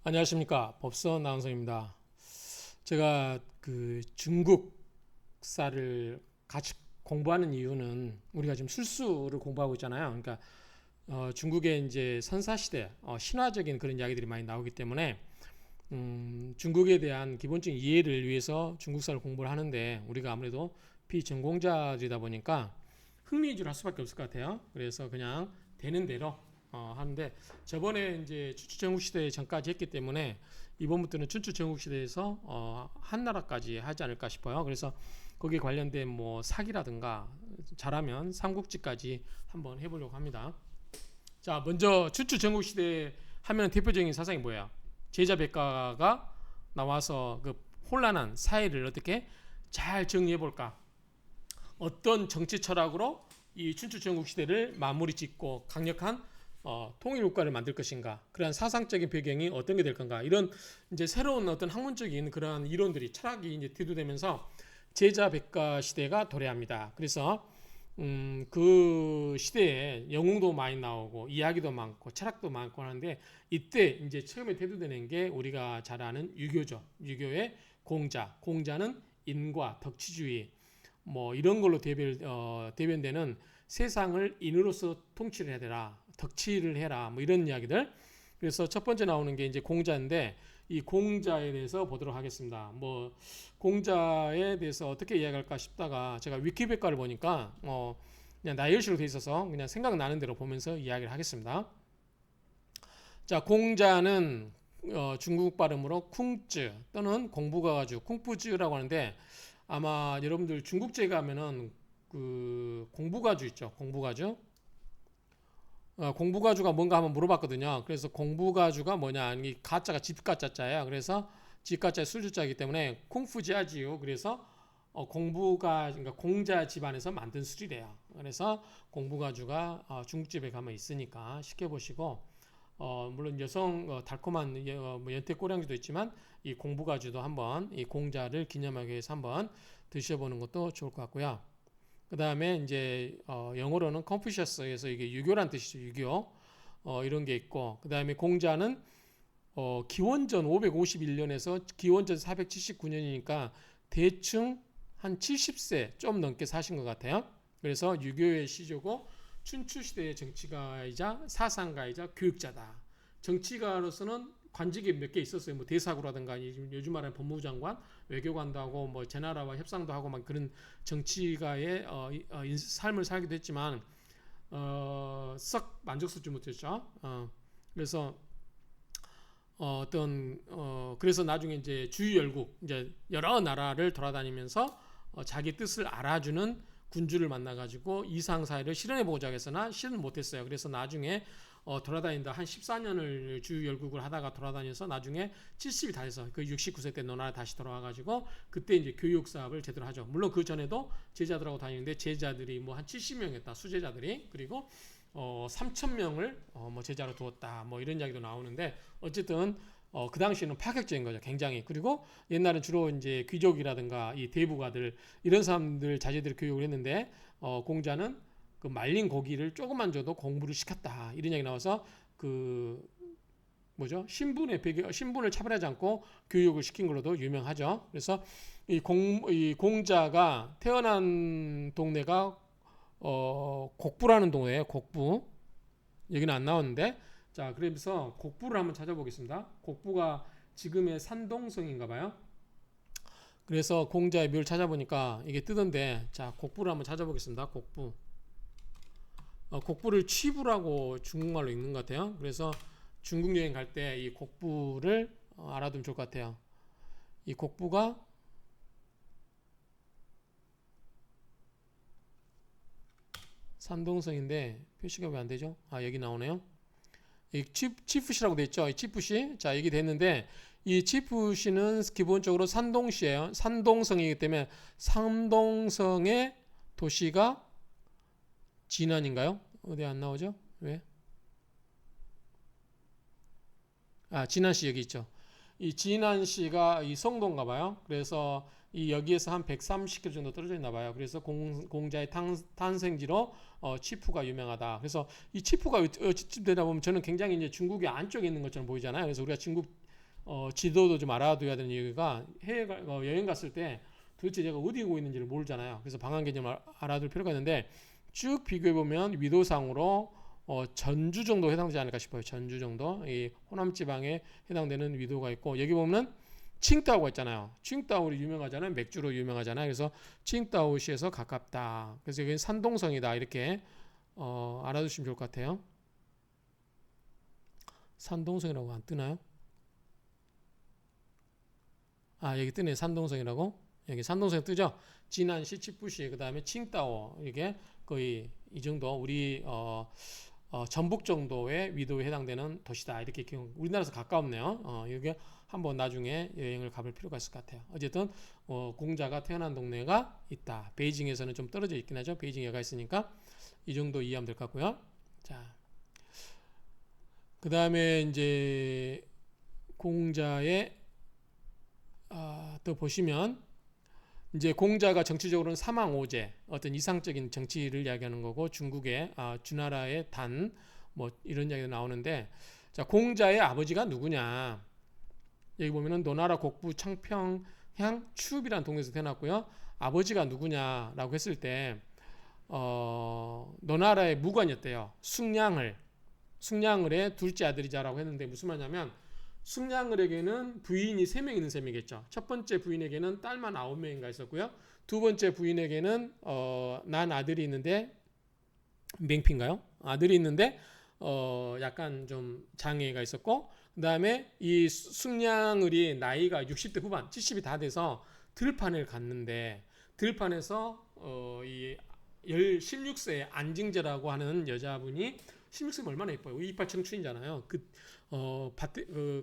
안녕하십니까. 법선 아나운서입니다. 제가 그 중국사를 같이 공부하는 이유는 우리가 지금 술수를 공부하고 있잖아요. 그러니까 중국의 이제 선사시대, 신화적인 그런 이야기들이 많이 나오기 때문에 중국에 대한 기본적인 이해를 위해서 중국사를 공부를 하는데 우리가 아무래도 비전공자들이다 보니까 흥미 위주로 할 수밖에 없을 것 같아요. 그래서 그냥 되는 대로 하는데 저번에 이제 춘추전국 시대 전까지 했기 때문에 이번부터는 춘추전국 시대에서 한나라까지 하지 않을까 싶어요. 그래서 거기에 관련된 뭐 사기라든가 잘하면 삼국지까지 한번 해보려고 합니다. 자, 먼저 춘추전국 시대 하면 대표적인 사상이 뭐예요? 제자백가가 나와서 그 혼란한 사회를 어떻게 잘 정리해 볼까? 어떤 정치 철학으로 이 춘추전국 시대를 마무리 짓고 강력한 통일 국가를 만들 것인가, 그러한 사상적인 배경이 어떤 게 될 건가, 이런 이제 새로운 어떤 학문적인 그러한 이론들이 철학이 이제 대두되면서 제자백가 시대가 도래합니다. 그래서 그 시대에 영웅도 많이 나오고 이야기도 많고 철학도 많고 하는데 이때 이제 처음에 대두되는 게 우리가 잘 아는 유교죠. 유교의 공자는 인과 덕치주의 뭐 이런 걸로 대변되는 세상을 인으로서 통치를 해야 되라, 덕치를 해라, 뭐 이런 이야기들. 그래서 첫 번째 나오는 게 이제 공자인데 이 공자에 대해서 보도록 하겠습니다. 뭐 공자에 대해서 어떻게 이야기할까 싶다가 제가 위키백과를 보니까 그냥 나열식으로 돼 있어서 그냥 생각나는 대로 보면서 이야기를 하겠습니다. 자, 공자는 중국 발음으로 쿵쯔 또는 공부가 가지고 쿵푸즈라고 하는데 아마 여러분들 중국제 가면은 그 공부가주 있죠. 공부가주. 공부가주가 뭔가 한번 물어봤거든요. 그래서 공부가주가 뭐냐? 이 가짜가 집가짜자예요. 그래서 집가짜 술주자이기 때문에 콩푸지아지요. 그래서 공부가 그러니까 공자 집안에서 만든 술이래요. 그래서 공부가주가 중국집에 가면 있으니까 시켜 보시고 물론 여성 달콤한 뭐 연태 꼬량주도 있지만 이 공부가주도 한번 이 공자를 기념하기 위해서 한번 드셔보는 것도 좋을 것 같고요. 그 다음에 이제 영어로는 컨푸셔스에서 이게 유교란 뜻이죠. 유교 이런 게 있고 그 다음에 공자는 기원전 551년에서 기원전 479년이니까 대충 한 70세 좀 넘게 사신 것 같아요. 그래서 유교의 시조고 춘추시대의 정치가이자 사상가이자 교육자다. 정치가로서는 관직이 몇 개 있었어요. 뭐 대사구라든가 요즘 말하는 법무부 장관, 외교관도 하고 뭐 제나라와 협상도 하고 막 그런 정치가의 삶을 살기도 했지만 썩 만족스럽지 못했죠. 그래서 그래서 나중에 이제 주유열국 이제 여러 나라를 돌아다니면서 자기 뜻을 알아주는 군주를 만나가지고 이상사회를 실현해보자 했으나 실현 못했어요. 그래서 나중에 돌아다닌다 한 14년을 주열국을 하다가 돌아다녀서 나중에 70이 다 돼서 그 69세 때 노나라 다시 돌아와가지고 그때 이제 교육 사업을 제대로 하죠. 물론 그 전에도 제자들하고 다니는데 제자들이 뭐 한 70명이었다 수제자들이. 그리고 3,000명을 뭐 제자로 두었다 뭐 이런 이야기도 나오는데 어쨌든 그 당시에는 파격적인 거죠. 굉장히. 그리고 옛날은 주로 이제 귀족이라든가 이 대부가들 이런 사람들 자제들 교육을 했는데 공자는 그 말린 고기를 조금만 줘도 공부를 시켰다 이런 얘기 나와서 그 뭐죠? 신분을 차별하지 않고 교육을 시킨 걸로도 유명하죠. 그래서 이 공자가 태어난 동네가 곡부라는 동네예요. 곡부. 여기는 안 나왔는데 자, 그래서 곡부를 한번 찾아보겠습니다. 곡부가 지금의 산동성인가 봐요. 그래서 공자의 묘를 찾아보니까 이게 뜨던데 자, 곡부를 한번 찾아보겠습니다. 곡부. 곡부를 취부라고 중국말로 읽는 것 같아요. 그래서 중국 여행 갈 때 이 곡부를 알아두면 좋을 것 같아요. 이 곡부가 산동성인데 표시가 왜 안 되죠? 아, 여기 나오네요. 이 치프시라고 돼 있죠. 이 치프시. 자, 이게 됐는데 이 치프시는 기본적으로 산동시예요. 산동성이기 때문에 산동성의 도시가 진안인가요? 어디 안 나오죠? 왜? 아, 진안시 여기 있죠. 이 진안시가 이 성도인가 봐요. 그래서 이 여기에서 한 130km 정도 떨어져 있나 봐요. 그래서 공자의 탄생지로 치푸가 유명하다. 그래서 이 치푸가 어찌 되다 보면 저는 굉장히 이제 중국의 안쪽에 있는 것처럼 보이잖아요. 그래서 우리가 중국 지도도 좀 알아둬야 되는 이유가 여행 갔을 때 도대체 제가 어디 오고 있는지를 모르잖아요. 그래서 방한 개념을 알아둘 필요가 있는데 쭉 비교해 보면 위도상으로 전주 정도 해당되지 않을까 싶어요. 전주 정도 이 호남 지방에 해당되는 위도가 있고 여기 보면 칭다오가 있잖아요. 칭다오로 유명하잖아요. 맥주로 유명하잖아요. 그래서 칭다오시에서 가깝다. 그래서 여기 산동성이다 이렇게 알아두시면 좋을 것 같아요. 산동성이라고 안 뜨나요? 아 여기 뜨네. 산동성이라고. 여기 산동성 뜨죠. 진안 시치푸시 그 다음에 칭다오 이게 거의 이 정도 우리 전북 정도의 위도에 해당되는 도시다 이렇게 우리나라에서 가까웠네요. 이게 한번 나중에 여행을 가볼 필요가 있을 것 같아요. 어쨌든 공자가 태어난 동네가 있다. 베이징에서는 좀 떨어져 있긴 하죠. 베이징에가 있으니까 이 정도 이해하면 될 것 같고요. 자, 그 다음에 이제 공자의 또 보시면 이제 공자가 정치적으로는 사망오제 어떤 이상적인 정치를 이야기하는 거고 중국의 주나라의 단 뭐 이런 이야기가 나오는데 자 공자의 아버지가 누구냐 여기 보면은 노나라 곡부 창평향 추읍이라는 동네에서 태어났고요 아버지가 누구냐라고 했을 때 노나라의 무관이었대요 숙량을의 둘째 아들이자라고 했는데 무슨 말이냐면 숙량을에게는 부인이 3명 있는 셈이겠죠. 첫 번째 부인에게는 딸만 9명인가 있었고요. 두 번째 부인에게는 난 아들이 있는데 맹피인가요? 아들이 있는데 약간 좀 장애가 있었고 그 다음에 이 숙량을이 나이가 60대 후반 70이 다 돼서 들판을 갔는데 들판에서 이 16세의 안징제라고 하는 여자분이 16세면 얼마나 예뻐요. 이빨 청춘이잖아요.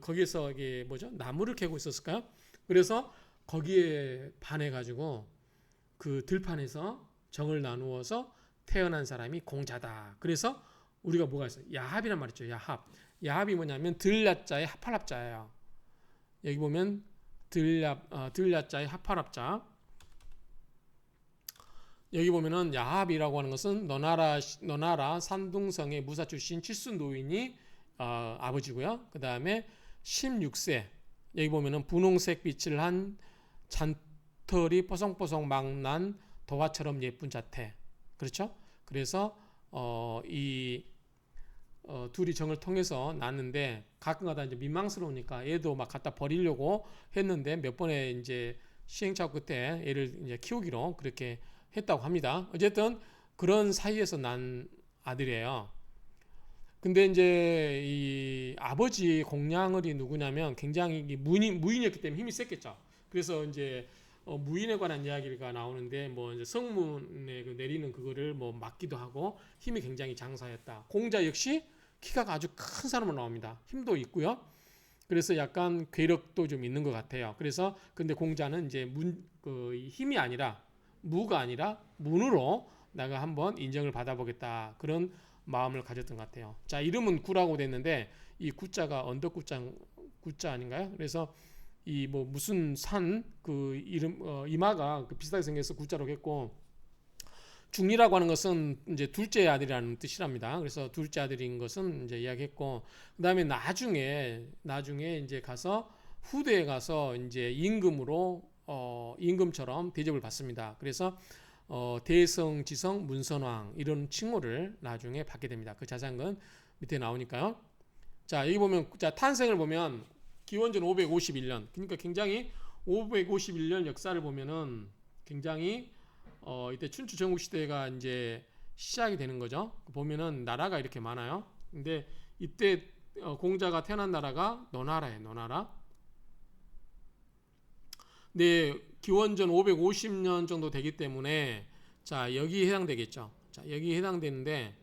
거기에서 이게 뭐죠? 나무를 캐고 있었을까요? 그래서 거기에 반해가지고 그 들판에서 정을 나누어서 태어난 사람이 공자다. 그래서 우리가 뭐가 있어요? 야합이란 말 있죠. 야합. 야합이 뭐냐면 들야자의 합할합자예요. 여기 보면 들야자의 합할합자. 여기 보면은 야합이라고 하는 것은 너나라 산둥성의 무사 출신 칠순 노인이 아버지고요. 그 다음에 16세 여기 보면은 분홍색 빛을 한 잔털이 뽀송뽀송 막 난 도화처럼 예쁜 자태 그렇죠? 그래서 둘이 정을 통해서 낳았는데 가끔가다 이제 민망스러우니까 애도 막 갖다 버리려고 했는데 몇 번의 이제 시행착오 끝에 애를 이제 키우기로 그렇게 했다고 합니다. 어쨌든 그런 사이에서 난 아들이에요. 근데 이제 이 아버지 공량을이 누구냐면 굉장히 무인이었기 때문에 힘이 셌겠죠. 그래서 이제 무인에 관한 이야기가 나오는데 뭐 이제 성문에 내리는 그거를 뭐 막기도 하고 힘이 굉장히 장사였다. 공자 역시 키가 아주 큰 사람으로 나옵니다. 힘도 있고요. 그래서 약간 괴력도 좀 있는 것 같아요. 그래서 근데 공자는 이제 힘이 아니라 무가 아니라 문으로 내가 한번 인정을 받아보겠다 그런 마음을 가졌던 것 같아요. 자 이름은 구라고 됐는데 이 구자가 언덕구자 아닌가요? 그래서 이 뭐 무슨 산 그 이름 이마가 비슷하게 생겨서 구자로 했고 중리라고 하는 것은 이제 둘째 아들이라는 뜻이랍니다. 그래서 둘째 아들인 것은 이제 이야기했고 그 다음에 나중에 이제 가서 후대에 가서 이제 임금처럼 대접을 받습니다. 그래서 대성, 지성, 문선왕 이런 칭호를 나중에 받게 됩니다. 그 자세한 밑에 나오니까요. 자 여기 보면 자 탄생을 보면 기원전 551년 그러니까 굉장히 551년 역사를 보면은 굉장히 이때 춘추 전국 시대가 이제 시작이 되는 거죠. 보면은 나라가 이렇게 많아요. 근데 이때 공자가 태어난 나라가 노나라예요. 노나라. 네, 기원전 550년 정도 되기 때문에 자 여기 해당되겠죠. 자 여기 해당되는데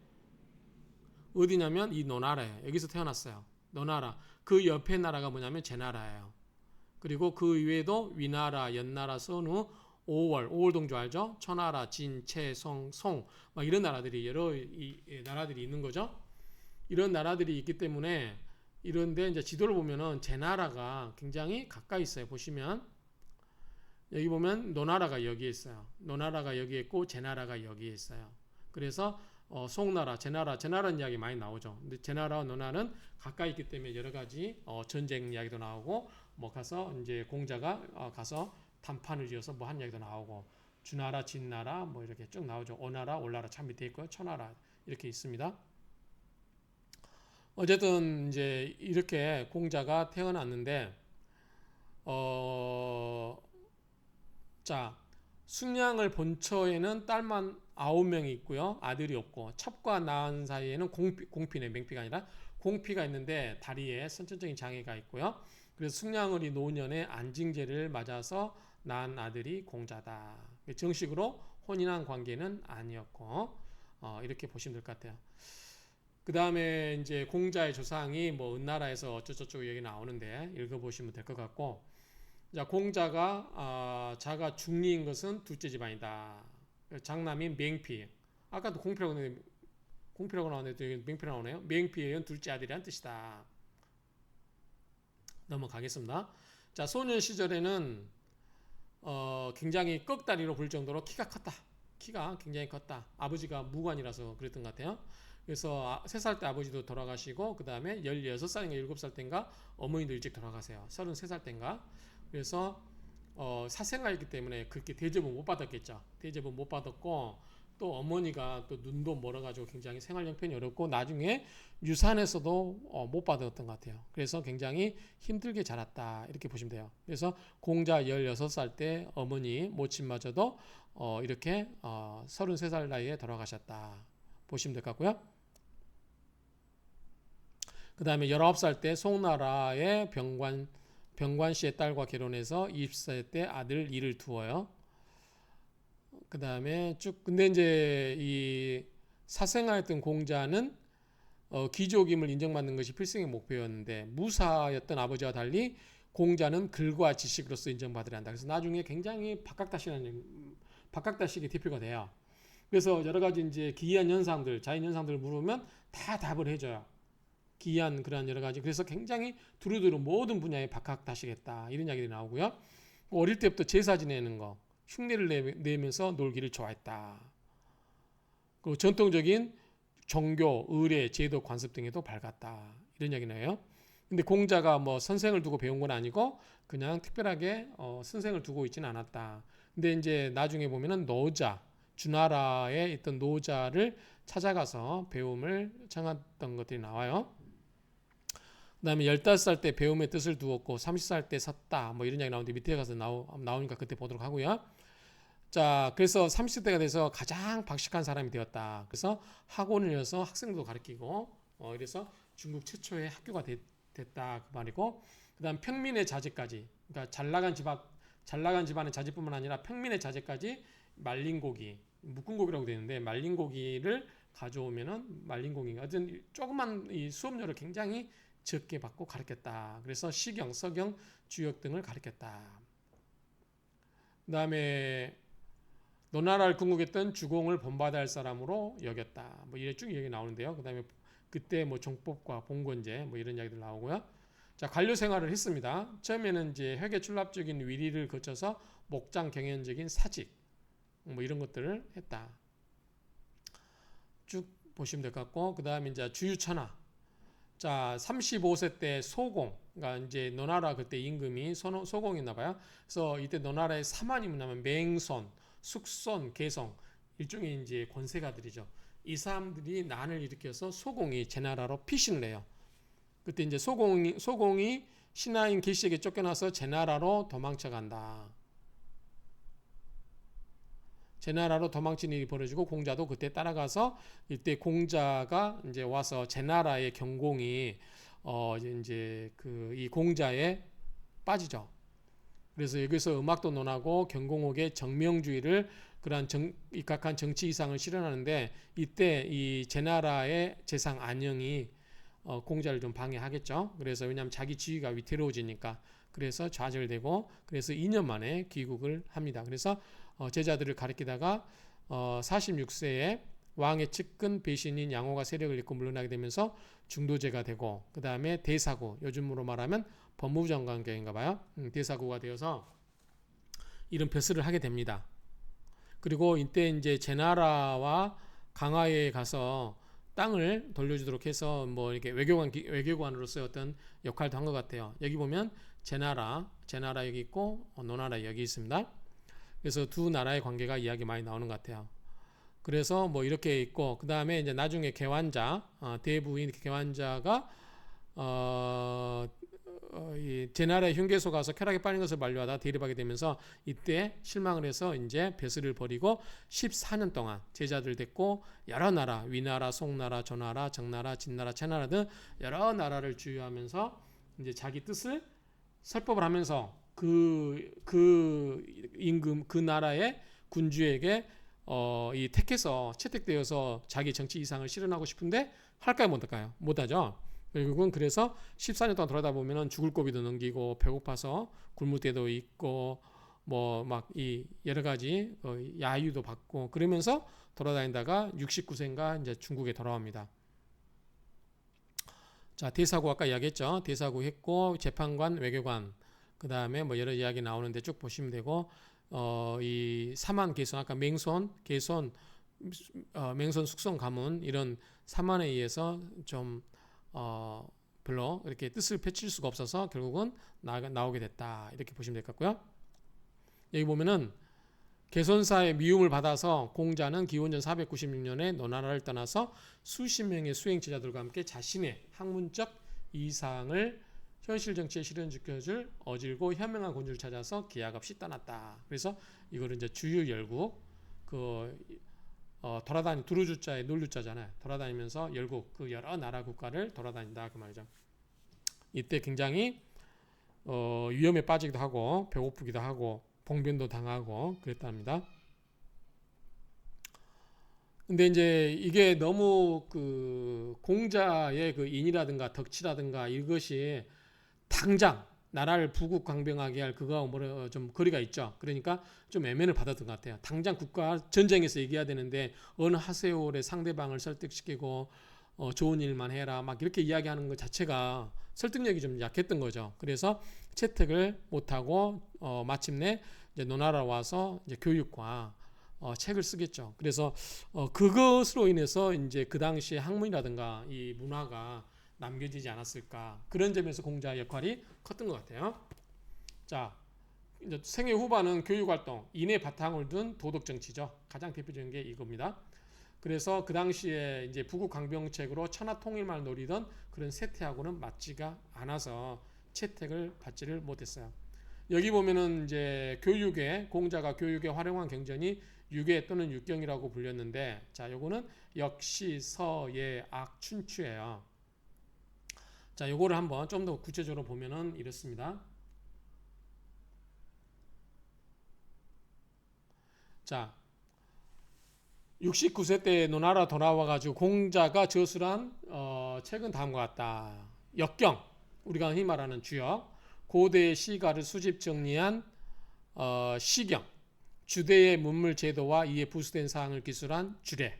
어디냐면 이 노나라예요. 여기서 태어났어요. 노나라. 그 옆에 나라가 뭐냐면 제나라예요. 그리고 그 위에도 위나라, 연나라, 선우, 오월 동조 알죠? 천하라, 진, 채, 송 막 이런 나라들이 여러 나라들이 있는 거죠. 이런 나라들이 있기 때문에 이런데 이제 지도를 보면은 제나라가 굉장히 가까이 있어요. 보시면 여기 보면 노나라가 여기에 있어요. 노나라가 여기에 있고 제나라가 여기에 있어요. 그래서 송나라, 제나라는 이야기 많이 나오죠. 근데 제나라와 노나는 가까이 있기 때문에 여러 가지 전쟁 이야기도 나오고 뭐 가서 이제 공자가 가서 단판을 지어서 뭐 한 이야기도 나오고 주나라, 진나라 뭐 이렇게 쭉 나오죠. 오나라, 올나라 참 밑에 있고요. 초나라 이렇게 있습니다. 어쨌든 이제 이렇게 공자가 태어났는데 자, 숙량을 본처에는 딸만 9명이 있고요. 아들이 없고 첩과 나은 사이에는 공피네, 맹피가 아니라 공피가 있는데 다리에 선천적인 장애가 있고요. 그래서 숙량을이 노년에 안징제를 맞아서 낳은 아들이 공자다. 정식으로 혼인한 관계는 아니었고 이렇게 보시면 될 것 같아요. 그 다음에 이제 공자의 조상이 뭐 은나라에서 어쩌고저쩌고 얘기 나오는데 읽어보시면 될 것 같고, 자, 공자가 자가 중리인 것은 둘째 집안이다. 장남이 맹피. 아까도 공피라고 나오는데 맹피라고 나오네요. 맹피의 둘째 아들이란 뜻이다. 넘어가겠습니다. 자, 소년 시절에는 굉장히 꺽다리로 볼 정도로 키가 컸다. 키가 굉장히 컸다. 아버지가 무관이라서 그랬던 것 같아요. 그래서 3살 때 아버지도 돌아가시고 그 다음에 16살인가 7살 때인가 어머니도 일찍 돌아가세요. 33살 때인가. 그래서 사생아였기 때문에 그렇게 대접을 못 받았겠죠. 대접을 못 받았고 또 어머니가 또 눈도 멀어가지고 굉장히 생활 형편이 어렵고 나중에 유산에서도 못 받았던 것 같아요. 그래서 굉장히 힘들게 자랐다 이렇게 보시면 돼요. 그래서 공자 16살 때 어머니 모친마저도 이렇게 33살 나이에 돌아가셨다 보시면 될 것 같고요. 그 다음에 19살 때 송나라의 병관 씨의 딸과 결혼해서 20세 때 아들 이를 두어요. 그 다음에 쭉 근데 이제 이 사생아였던 공자는 귀족임을 인정받는 것이 필생의 목표였는데 무사였던 아버지와 달리 공자는 글과 지식으로서 인정받으려 한다. 그래서 나중에 굉장히 박학다식의 대표가 돼요. 그래서 여러 가지 이제 기이한 현상들, 자연 현상들을 물으면 다 답을 해줘요. 기이한 그런 여러 가지. 그래서 굉장히 두루두루 모든 분야에 박학다식했다 이런 이야기들이 나오고요. 어릴 때부터 제사 지내는 거, 흉내를 내면서 놀기를 좋아했다. 그리고 전통적인 종교, 의례, 제도, 관습 등에도 밝았다. 이런 이야기 나와요. 근데 공자가 뭐 선생을 두고 배운 건 아니고 그냥 특별하게 선생을 두고 있지는 않았다. 근데 이제 나중에 보면은 노자, 주나라에 있던 노자를 찾아가서 배움을 청했던 것들이 나와요. 그 다음에 15살 때 배움의 뜻을 두었고 30살 때 섰다 뭐 이런 이야기 나오는데 밑에 가서 나오니까 그때 보도록 하고요. 자, 그래서 30대가 돼서 가장 박식한 사람이 되었다. 그래서 학원을 여서 학생도 가르치고 이래서 중국 최초의 학교가 됐다 그 말이고, 그 다음 평민의 자제까지, 그러니까 잘 나간 집안의 자제뿐만 아니라 평민의 자제까지 말린 고기, 묶은 고기라고 되는데 말린 고기를 가져오면은 말린 고기가 어떤 조그만 이 수업료를 굉장히 적게 받고 가르쳤다. 그래서 시경, 서경, 주역 등을 가르쳤다. 그 다음에 노나라를 궁극했던 주공을 본받아야 할 사람으로 여겼다. 뭐 이래 쭉 얘기 나오는데요. 그 다음에 그때 뭐 정법과 봉건제 뭐 이런 이야기들 나오고요. 자, 관료 생활을 했습니다. 처음에는 이제 회계 출납적인 위리를 거쳐서 목장 경연적인 사직 뭐 이런 것들을 했다. 쭉 보시면 될 것 같고, 그 다음에 이제 주유천하. 자, 35세 때 소공, 그러니까 이제 노나라 그때 임금이 소공이었나 봐요. 그래서 이때 노나라의 사만이 뭐냐면 맹손, 숙손, 개성, 일종의 이제 권세가들이죠. 이 사람들이 난을 일으켜서 소공이 제나라로 피신을 해요. 그때 이제 소공이 신하인 계시에게 쫓겨나서 제나라로 도망쳐 간다. 제나라로 도망친 일이 벌어지고 공자도 그때 따라가서 이때 공자가 이제 와서 제나라의 경공이 이제 그 이 공자에 빠지죠. 그래서 여기서 음악도 논하고 경공옥의 정명주의를 그러한 입각한 정치 이상을 실현하는데 이때 이 제나라의 재상 안영이 공자를 좀 방해하겠죠. 그래서 왜냐하면 자기 지위가 위태로워지니까 그래서 좌절되고 그래서 2년 만에 귀국을 합니다. 그래서 제자들을 가리키다가 46세에 왕의 측근 배신인 양호가 세력을 잇고 물러나게 되면서 중도제가 되고 그 다음에 대사구, 요즘으로 말하면 법무부 장관격인가 봐요. 대사구가 되어서 이런 벼슬을 하게 됩니다. 그리고 이때 이제 제나라와 강화에 가서 땅을 돌려주도록 해서 뭐 이렇게 외교관으로서의 어떤 역할도 한 것 같아요. 여기 보면 제나라 여기 있고 노나라 여기 있습니다. 그래서 두 나라의 관계가 이야기 많이 나오는 것 같아요. 그래서 뭐 이렇게 있고 그 다음에 이제 나중에 개환자 대부인 개환자가 이 제나라의 흉계소 가서 쾌락에 빠진 것을 만류하다 대립하게 되면서 이때 실망을 해서 이제 벼슬을 버리고 14년 동안 제자들 됐고 여러 나라 위나라, 송나라, 조나라, 정나라, 진나라, 채나라 등 여러 나라를 주유하면서 이제 자기 뜻을 설법을 하면서 그 임금 그 나라의 군주에게 이 택해서 채택되어서 자기 정치 이상을 실현하고 싶은데 할까요 못할까요? 못하죠. 결국은 그래서 14년 동안 돌아다 보면은 죽을 고비도 넘기고 배고파서 굶을 때도 있고 뭐 막 이 여러 가지 야유도 받고 그러면서 돌아다니다가 69세인가 이제 중국에 돌아옵니다. 자, 대사구 아까 이야기했죠. 대사구 했고 재판관, 외교관 그 다음에 뭐 여러 이야기 나오는데 쭉 보시면 되고 이 사만 개손 아까 맹손, 개손, 맹손, 숙손, 가문 이런 사만에 의해서 좀 별로 이렇게 뜻을 펼칠 수가 없어서 결국은 나오게 됐다 이렇게 보시면 될 것 같고요. 여기 보면은 개손사의 미움을 받아서 공자는 기원전 496년에 노나라를 떠나서 수십 명의 수행 제자들과 함께 자신의 학문적 이상을 현실 정치에 실현시켜줄 어질고 현명한 군주를 찾아서 기약 없이 떠났다. 그래서 이거를 이제 주유열국 돌아다니 두루주자에 놀주자잖아요. 돌아다니면서 열국 그 여러 나라 국가를 돌아다닌다 그 말이죠. 이때 굉장히 위험에 빠지기도 하고 배고프기도 하고 봉변도 당하고 그랬답니다. 근데 이제 이게 너무 그 공자의 그 인이라든가 덕치라든가 이것이 당장 나라를 부국강병하게 할 그거하고 뭐라 좀 거리가 있죠. 그러니까 좀 애면을 받았던 것 같아요. 당장 국가 전쟁에서 얘기해야 되는데 어느 하세월에 상대방을 설득시키고 좋은 일만 해라 막 이렇게 이야기하는 것 자체가 설득력이 좀 약했던 거죠. 그래서 채택을 못하고 마침내 이제 노나라 와서 이제 교육과 책을 쓰겠죠. 그래서 그것으로 인해서 이제 그 당시에 학문이라든가 이 문화가 남겨지지 않았을까 그런 점에서 공자의 역할이 컸던 것 같아요. 자, 이제 생애 후반은 교육활동, 인의 바탕을 둔 도덕 정치죠. 가장 대표적인 게 이겁니다. 그래서 그 당시에 이제 부국 강병책으로 천하 통일만 노리던 그런 세태하고는 맞지가 않아서 채택을 받지를 못했어요. 여기 보면은 이제 공자가 교육에 활용한 경전이 유계 또는 육경이라고 불렸는데, 자, 요거는 역시 서예 악 춘추예요. 자, 요거를 한번 좀 더 구체적으로 보면은 이렇습니다. 자, 69세 때 노나라 돌아와가지고 공자가 저술한 책은 다음과 같다. 역경, 우리가 흔히 말하는 주역, 고대의 시가를 수집 정리한 시경, 주대의 문물 제도와 이에 부수된 사항을 기술한 주례,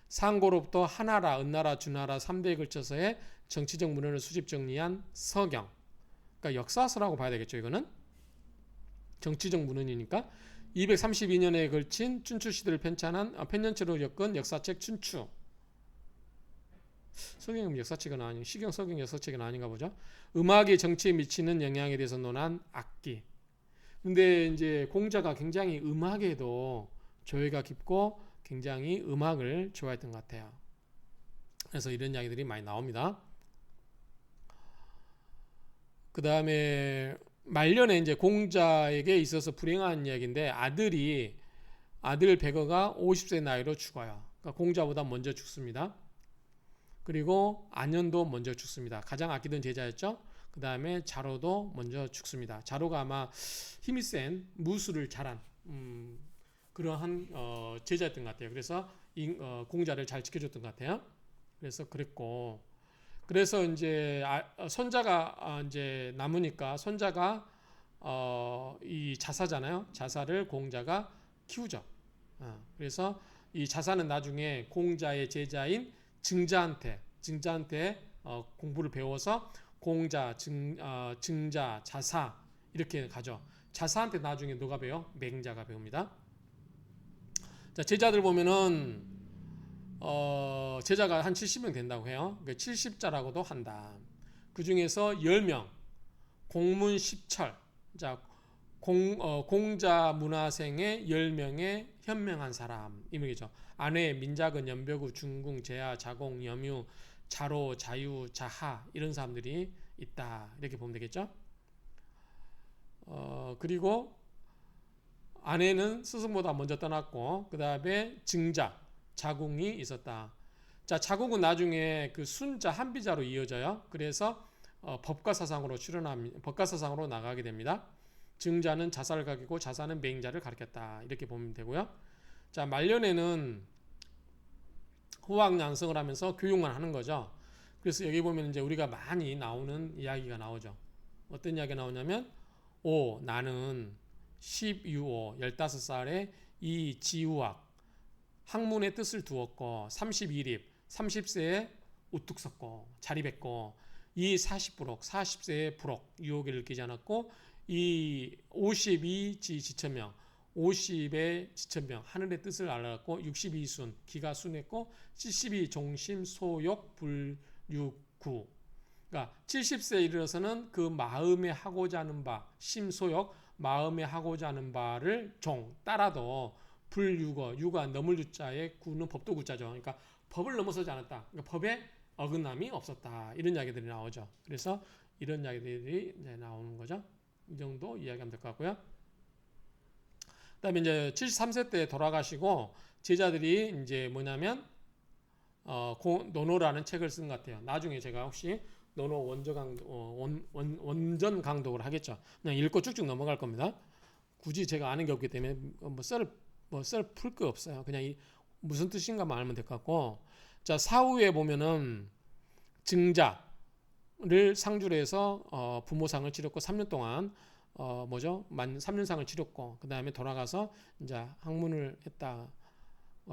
상고로부터 하나라, 은나라, 주나라 3대에 걸쳐서의 정치적 문헌을 수집 정리한 서경, 그러니까 역사서라고 봐야 되겠죠. 이거는 정치적 문헌이니까 232년에 걸친 춘추 시대를 편찬체로 엮은 역사책 춘추. 서경은 역사책은 아니고 시경 서경 역사책은 아닌가 보죠. 음악이 정치에 미치는 영향에 대해서 논한 악기. 근데 이제 공자가 굉장히 음악에도 조예가 깊고 굉장히 음악을 좋아했던 것 같아요. 그래서 이런 이야기들이 많이 나옵니다. 그 다음에 말년에 이제 공자에게 있어서 불행한 이야기인데 아들 백어가 50세 나이로 죽어요. 그러니까 공자보다 먼저 죽습니다. 그리고 안연도 먼저 죽습니다. 가장 아끼던 제자였죠. 그 다음에 자로도 먼저 죽습니다. 자로가 아마 힘이 센 무술을 잘한 그러한 제자였던 것 같아요. 그래서 공자를 잘 지켜줬던 것 같아요. 그래서 그랬고, 그래서 이제 손자가 이제 남으니까 손자가 이 자사잖아요. 자사를 공자가 키우죠. 그래서 이 자사는 나중에 공자의 제자인 증자한테 공부를 배워서 공자, 증자, 자사 이렇게 가죠. 자사한테 나중에 누가 배워? 맹자가 배웁니다. 자, 제자들 보면은 제자가 한 70명 된다고 해요. 70자라고도 한다. 그 중에서 10명, 공문 10철, 자, 공자 문화생의 10명의 현명한 사람, 이 얘기죠. 안에 민자근, 연벽우, 중궁, 제하, 자공, 염유, 자로, 자유, 자하 이런 사람들이 있다. 이렇게 보면 되겠죠. 그리고 아내는 스승보다 먼저 떠났고 그 다음에 증자, 자궁이 있었다. 자, 자궁은 나중에 그 순자, 한비자로 이어져요. 그래서 법가사상으로 법가사상으로 나가게 됩니다. 증자는 자살각이고 자사는 맹자를 가리켰다. 이렇게 보면 되고요. 자, 말년에는 후학양성을 하면서 교육만 하는 거죠. 그래서 여기 보면 이제 우리가 많이 나오는 이야기가 나오죠. 어떤 이야기가 나오냐면 나는 15살에 이 지우학 학문의 뜻을 두었고 31입 30세에 우뚝 섰고 자리뱉고 이 40세에 불혹 유혹을 끼지 않았고 이 52지 지천명 50의 지천명 하늘의 뜻을 알았고 62순 기가 순했고 72 종심 소욕 불육구 그러니까 70세에 이르러서는 그 마음에 하고자 하는 바 심소욕 마음에 하고자 하는 바를 따라도 불유거 유가 넘을 유자에 구는 법도 구자죠. 그러니까 법을 넘어서지 않았다. 그러니까 법에 어긋남이 없었다. 이런 이야기들이 나오죠. 그래서 이런 이야기들이 이제 나오는 거죠. 이 정도 이야기하면 될 것 같고요. 그다음에 이제 73세 때 돌아가시고 제자들이 이제 뭐냐면 노노라는 책을 쓴 것 같아요. 나중에 제가 혹시 노노 원전 강독을 하겠죠. 그냥 읽고 쭉쭉 넘어갈 겁니다. 굳이 제가 아는 게 없기 때문에 썰 풀 거 없어요. 그냥 무슨 뜻인가만 알면 될 것 같고. 자, 사후에 보면은 증자를 상주로 해서 부모상을 치렀고 3년 동안 3년상을 치렀고 그 다음에 돌아가서 이제 학문을 했다,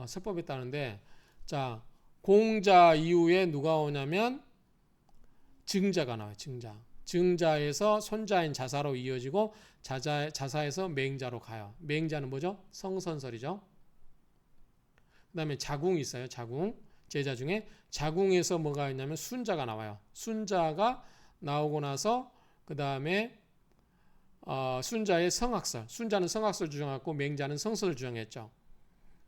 설법했다는데, 자, 공자 이후에 누가 오냐면 증자가 나와요. 증자에서 손자인 자사로 이어지고 자사에서 맹자로 가요. 맹자는 뭐죠? 성선설이죠. 그 다음에 자궁이 있어요. 자궁. 제자 중에 자궁에서 뭐가 있냐면 순자가 나와요. 순자가 나오고 나서 그 다음에 순자의 성학설. 순자는 성학설 주장했고 맹자는 성설을 주장했죠.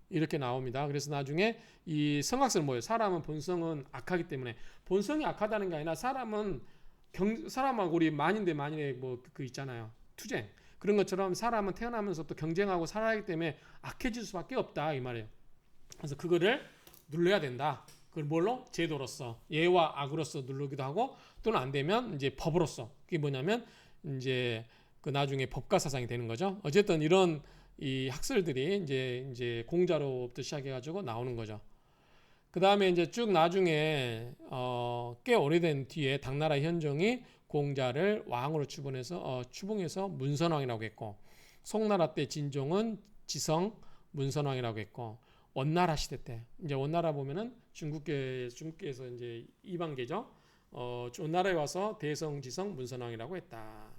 이렇게 나옵니다. 그래서 나중에 이 성학설 뭐예요? 사람은 본성은 악하기 때문에, 본성이 악하다는 게 아니라 사람하고 우리 만인의 그 있잖아요. 투쟁. 그런 것처럼 사람은 태어나면서부터 경쟁하고 살아야 하기 때문에 악해질 수밖에 없다 이 말이에요. 그래서 그거를 눌러야 된다. 그걸 뭘로? 제도로서, 예와 악으로서 누르기도 하고, 또는 안 되면 이제 법으로서. 그게 뭐냐면 이제 그 나중에 법가 사상이 되는 거죠. 어쨌든 이런 이 학설들이 이제 공자로부터 시작해가지고 나오는 거죠. 그 다음에 이제 쭉 나중에 꽤 오래된 뒤에 당나라 현종이 공자를 왕으로 추봉해서 문선왕이라고 했고, 송나라 때 진종은 지성 문선왕이라고 했고, 원나라 시대 때 이제 원나라 보면은 중국계에서 이제 이방계죠. 원나라에 와서 대성 지성 문선왕이라고 했다.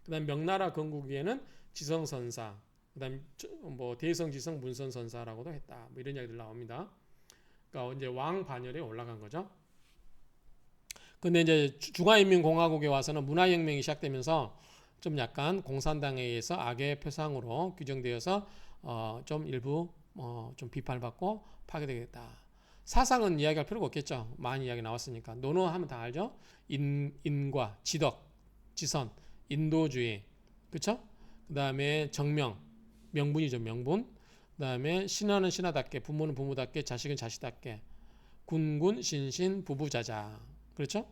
그다음 명나라 건국기에는 지성선사, 그다음 대성 지성 문선선사라고도 했다. 뭐 이런 이야기들 나옵니다. 그러니까 이제 왕 반열에 올라간 거죠. 근데 이제 중화인민공화국에 와서는 문화혁명이 시작되면서 좀 약간 공산당에 의해서 악의 표상으로 규정되어서 좀 일부 좀 비판받고 파괴되겠다. 사상은 이야기할 필요가 없겠죠. 많이 이야기 나왔으니까. 논어하면 다 알죠. 인과, 지덕, 지선, 인도주의, 그렇죠? 그 다음에 정명, 명분이죠. 명분. 그 다음에 신하는 신하답게, 부모는 부모답게, 자식은 자식답게, 군군, 신신, 부부자자, 그렇죠?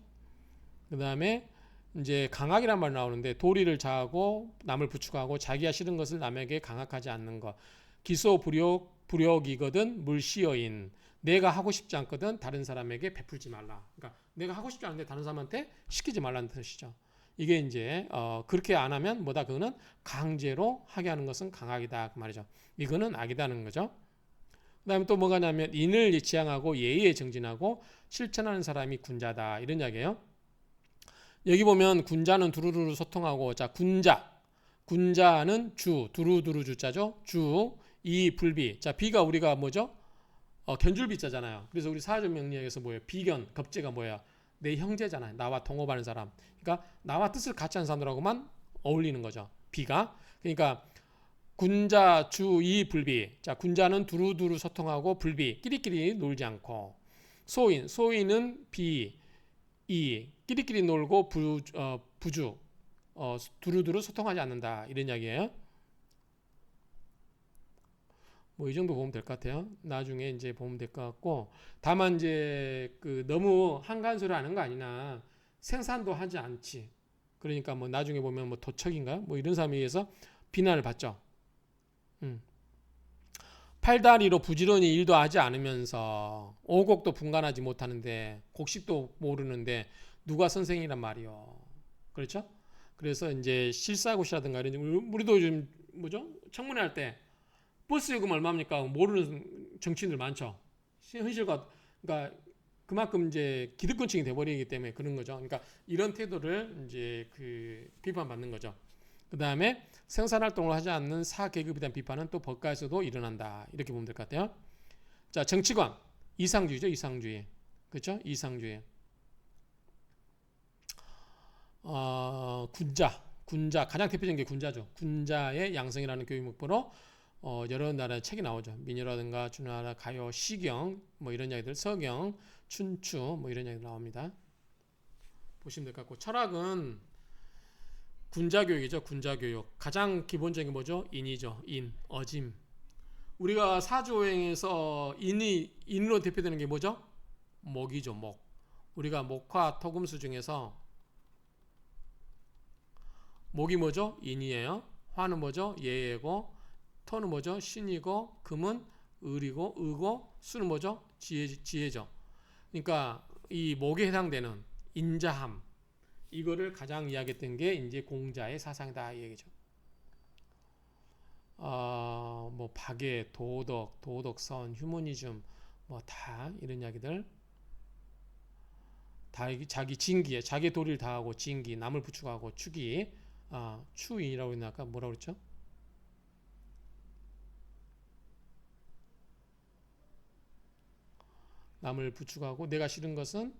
그 다음에 이제 강학이란 말 나오는데, 도리를 자하고 남을 부축하고 자기가 싫은 것을 남에게 강학하지 않는 것. 기소 불욕이거든 물시여인. 내가 하고 싶지 않거든 다른 사람에게 베풀지 말라. 그러니까 내가 하고 싶지 않은데 다른 사람한테 시키지 말라는 뜻이죠. 이게 이제 그렇게 안 하면 뭐다? 그거는 강제로 하게 하는 것은 강악이다 그 말이죠. 이거는 악이다는 거죠. 그다음에 또 뭐가냐면 인을 지향하고 예의에 정진하고 실천하는 사람이 군자다 이런 이야기예요. 여기 보면 군자는 두루두루 소통하고, 자, 군자는 주, 두루두루 주자죠. 주, 이 불비. 자, 비가 우리가 뭐죠? 견줄비자잖아요. 그래서 우리 사회적 명리학에서 뭐예요? 비견, 겁재가 뭐예요? 내 형제잖아요. 나와 동업하는 사람. 그러니까 나와 뜻을 같이 하는 사람들하고만 어울리는 거죠. 비가. 그러니까 군자, 주, 이, 불비. 자, 군자는 두루두루 소통하고 불비, 끼리끼리 놀지 않고. 소인, 소인은 비, 이, 끼리끼리 놀고 부주, 두루두루 소통하지 않는다. 이런 이야기예요. 뭐 이 정도 보면 될 것 같아요. 나중에 이제 보면 될 것 같고, 다만 이제 그 너무 한간소리 하는 거 아니나 생산도 하지 않지. 그러니까 뭐 나중에 보면 뭐 도척인가 뭐 이런 사람에 의해서 비난을 받죠. 팔다리로 부지런히 일도 하지 않으면서 오곡도 분간하지 못하는데 곡식도 모르는데 누가 선생이란 말이요. 그렇죠? 그래서 이제 실사고시라든가 이런 우리도 좀 뭐죠? 청문회 할 때 버스 요금 얼마입니까? 모르는 정치인들 많죠. 현실과 그러니까 그만큼 이제 기득권층이 돼버리기 때문에 그런 거죠. 그러니까 이런 태도를 이제 그 비판받는 거죠. 그 다음에 생산활동을 하지 않는 사계급에 대한 비판은 또 법가에서도 일어난다. 이렇게 보면 될 것 같아요. 자, 정치관. 이상주의죠. 이상주의. 그렇죠? 이상주의. 군자. 가장 대표적인 게 군자죠. 군자의 양성이라는 교육 목표로 여러 나라의 책이 나오죠. 민요라든가 주나라, 가요, 시경 뭐 이런 이야기들, 서경, 춘추 뭐 이런 이야기들 나옵니다. 보시면 될 것 같고 인은 군자교육이죠. 군자교육. 가장 기본적인 뭐죠? 인이죠. 인, 어짐. 우리가 사주오행에서 인으로 대표되는 게 뭐죠? 목이죠. 목. 우리가 목화, 토금수 중에서 목이 뭐죠? 인이에요. 화는 뭐죠? 예예고. 토는 뭐죠? 신이고. 금은 을이고. 의고. 수는 뭐죠? 지혜죠. 그러니까 이 목에 해당되는 인자함. 이거를 가장 이야기했던 게 이제 공자의 사상이다 이 얘기죠. 뭐 박애, 도덕선, 휴머니즘 뭐 다 이런 이야기들 다 자기 진기에 자기 도리를 다하고 진기, 남을 부추하고 추기, 추인이라고 했나 아까 뭐라고 그랬죠? 남을 부추하고 내가 싫은 것은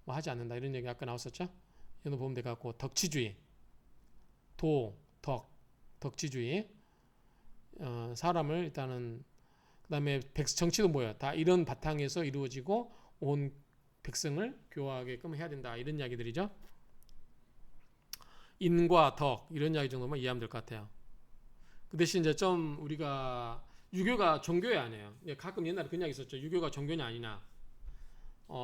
뭐 하지 않는다 이런 얘기 아까 나왔었죠? 이거 보면 될 것 같고 덕치주의, 덕치주의 사람을 일단은 그다음에 정치도 뭐야 다 이런 바탕에서 이루어지고 온 백성을 교화하게끔 해야 된다 이런 이야기들이죠. 인과 덕 이런 이야기 정도만 이해하면 될 것 같아요. 그 대신 이제 좀 우리가 유교가 종교에 아니에요. 가끔 옛날에 그런 이야기 있었죠. 유교가 종교냐 아니냐.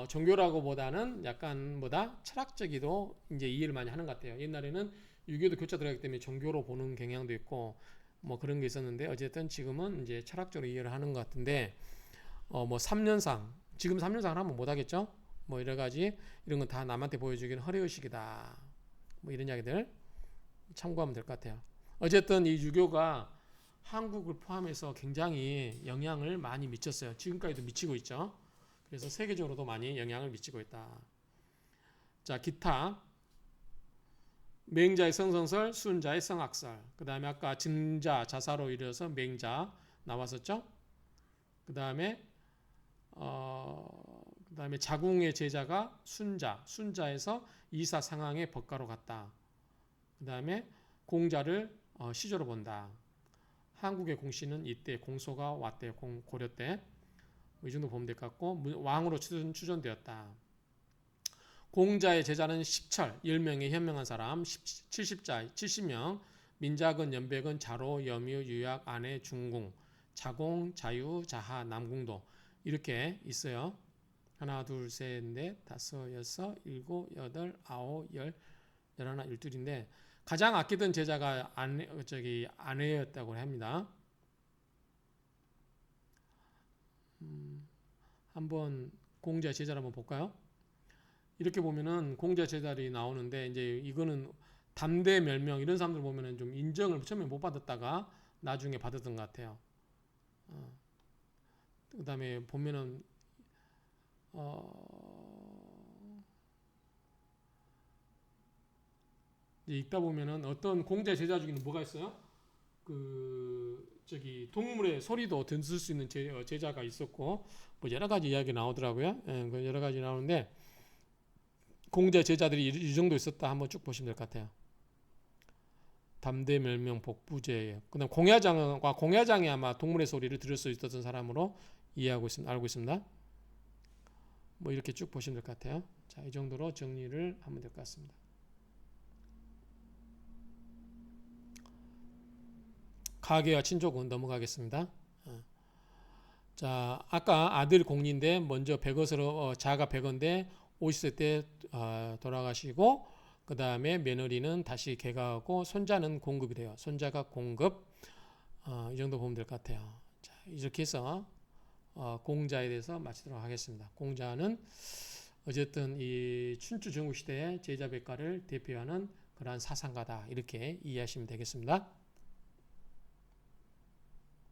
종교라고보다는 약간 뭐다 철학적이도 이제 이해를 많이 하는 것 같아요. 옛날에는 유교도 교차 들어가기 때문에 종교로 보는 경향도 있고 뭐 그런 게 있었는데 어쨌든 지금은 이제 철학적으로 이해를 하는 것 같은데 뭐 3년상 지금 3년상을 하면 못 하겠죠. 뭐 여러 가지 이런 건 다 남한테 보여주기는 허례의식이다. 뭐 이런 이야기들 참고하면 될 것 같아요. 어쨌든 이 유교가 한국을 포함해서 굉장히 영향을 많이 미쳤어요. 지금까지도 미치고 있죠. 그래서 세계적으로도 많이 영향을 미치고 있다. 자, 기타. 맹자의 성선설, 순자의 성악설. 그 다음에 아까 증자, 자사로 이르러서 맹자 나왔었죠. 그 다음에 자궁의 제자가 순자에서 이사 상황의 법가로 갔다. 그 다음에 공자를 시조로 본다. 한국의 공시는 이때 공소가 왔대요. 고려 때. 이 정도 보면 될 것 같고 왕으로 추존되었다. 공자의 제자는 10철, 10명의 현명한 사람, 70자, 70명, 민작은, 연백은, 자로, 염유, 유약, 안해, 중궁, 자공, 자유, 자하, 남궁도 이렇게 있어요. 하나, 둘, 셋, 넷, 다섯, 여섯, 일곱, 여덟, 아홉, 열, 열하나, 열둘인데 가장 아끼던 제자가 안해였다고 합니다. 한번 공자 제자를 한번 볼까요? 이렇게 보면은 공자 제자들이 나오는데 이제 이거는 담대 멸명 이런 사람들 보면은 좀 인정을 처음에 못 받았다가 나중에 받았던 것 같아요. 그다음에 보면은 읽다 보면은 어떤 공자 제자 중에는 뭐가 있어요? 그 동물의 소리도 들을 수 있는 제자가 있었고 뭐 여러 가지 이야기 나오더라고요. 그 여러 가지 나오는데 공자 제자들이 이 정도 있었다 한번 쭉 보시면 될 것 같아요. 담대멸명 복부제예요. 그다음 공야장이 아마 동물의 소리를 들을 수 있었던 사람으로 알고 있습니다. 뭐 이렇게 쭉 보시면 될 것 같아요. 자, 이 정도로 정리를 하면 될 것 같습니다. 가계와 친족은 넘어가겠습니다. 자, 아까 아들 공리인데 먼저 백어으로 자가 백어인데 50세 때 돌아가시고 그 다음에 며느리는 다시 개가하고 손자는 공급이 돼요. 손자가 공급. 이 정도 보면 될 것 같아요. 자, 이렇게 해서 공자에 대해서 마치도록 하겠습니다. 공자는 어쨌든 이 춘추 전국시대의 제자백가를 대표하는 그러한 사상가다 이렇게 이해하시면 되겠습니다.